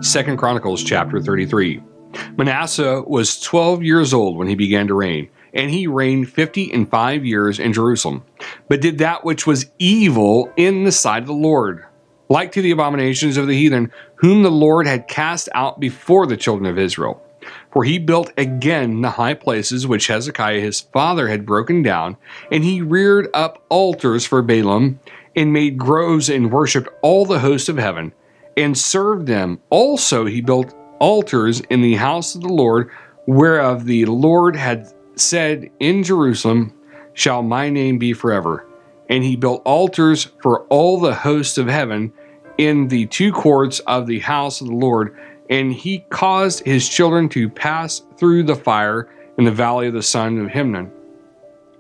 2 Chronicles Chapter 33. Manasseh was 12 years old when he began to reign, and he reigned 55 years in Jerusalem, but did that which was evil in the sight of the Lord, like to the abominations of the heathen, whom the Lord had cast out before the children of Israel. For he built again the high places which Hezekiah his father had broken down, and he reared up altars for Baalim, and made groves and worshipped all the host of heaven, and served them. Also he built altars in the house of the Lord, whereof the Lord had said, In Jerusalem shall my name be forever. And he built altars for all the hosts of heaven in the two courts of the house of the Lord, and he caused his children to pass through the fire in the valley of the son of Hinnom.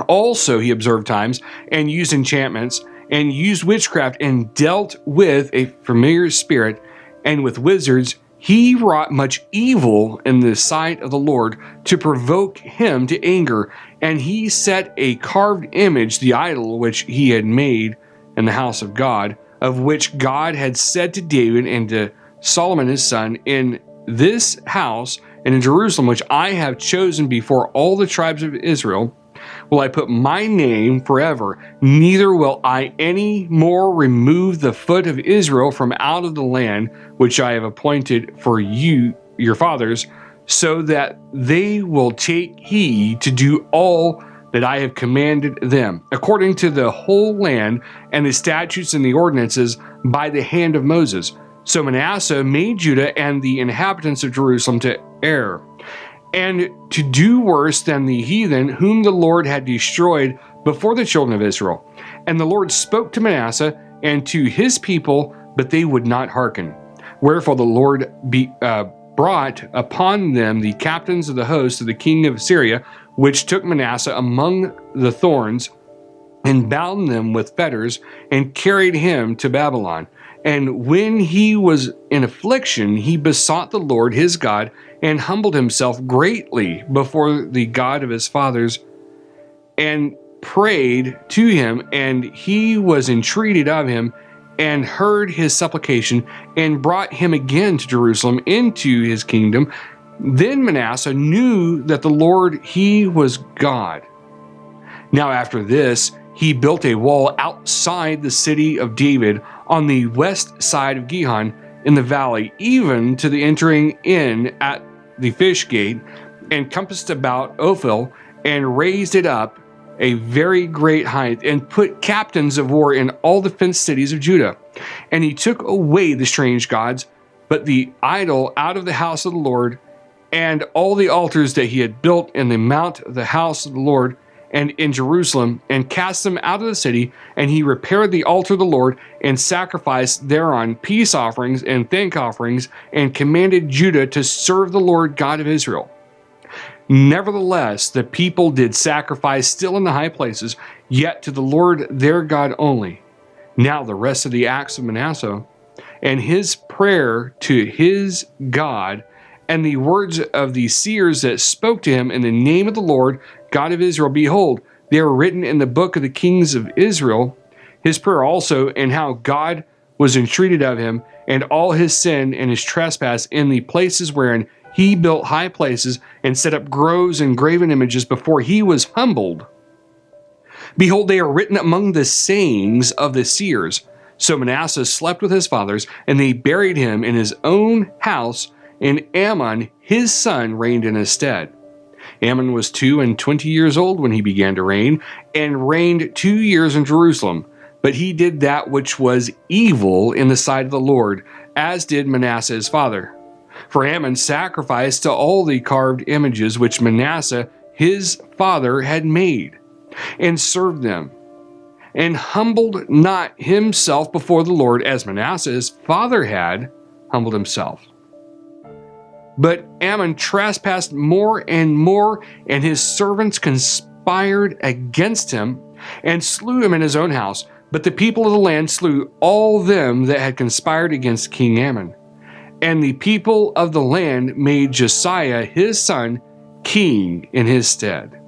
Also he observed times, and used enchantments, and used witchcraft, and dealt with a familiar spirit, and with wizards. He wrought much evil in the sight of the Lord, to provoke him to anger. And he set a carved image, the idol which he had made in the house of God, of which God had said to David and to Solomon his son, In this house and in Jerusalem, which I have chosen before all the tribes of Israel, will I put my name forever, neither will I any more remove the foot of Israel from out of the land which I have appointed for you, your fathers, so that they will take heed to do all that I have commanded them, according to the whole land and the statutes and the ordinances by the hand of Moses. So Manasseh made Judah and the inhabitants of Jerusalem to err, and to do worse than the heathen whom the Lord had destroyed before the children of Israel. And the Lord spoke to Manasseh and to his people, but they would not hearken. Wherefore the Lord brought upon them the captains of the host of the king of Syria, which took Manasseh among the thorns, and bound them with fetters, and carried him to Babylon. And when he was in affliction, he besought the Lord his God, and humbled himself greatly before the God of his fathers, and prayed to him, and he was entreated of him, and heard his supplication, and brought him again to Jerusalem into his kingdom. Then Manasseh knew that the Lord, he was God. Now after this, he built a wall outside the city of David on the west side of Gihon in the valley, even to the entering in at the fish gate, and compassed about Ophel, and raised it up a very great height, and put captains of war in all the fenced cities of Judah. And he took away the strange gods, but the idol out of the house of the Lord, and all the altars that he had built in the mount of the house of the Lord, and in Jerusalem, and cast them out of the city. And he repaired the altar of the Lord, and sacrificed thereon peace offerings and thank offerings, and commanded Judah to serve the Lord God of Israel. Nevertheless, the people did sacrifice still in the high places, yet to the Lord their God only. Now the rest of the acts of Manasseh, and his prayer to his God, and the words of the seers that spoke to him in the name of the Lord God of Israel, behold, they are written in the book of the kings of Israel. His prayer also, and how God was entreated of him, and all his sin and his trespass in the places wherein he built high places, and set up groves and graven images before he was humbled. Behold, they are written among the sayings of the seers. So Manasseh slept with his fathers, and they buried him in his own house, and Amon his son reigned in his stead. Amon was 22 years old when he began to reign, and reigned 2 years in Jerusalem. But he did that which was evil in the sight of the Lord, as did Manasseh his father. For Amon sacrificed to all the carved images which Manasseh his father had made, and served them, and humbled not himself before the Lord, as Manasseh his father had humbled himself. But Amon trespassed more and more, and his servants conspired against him, and slew him in his own house. But the people of the land slew all them that had conspired against King Amon. And the people of the land made Josiah his son king in his stead.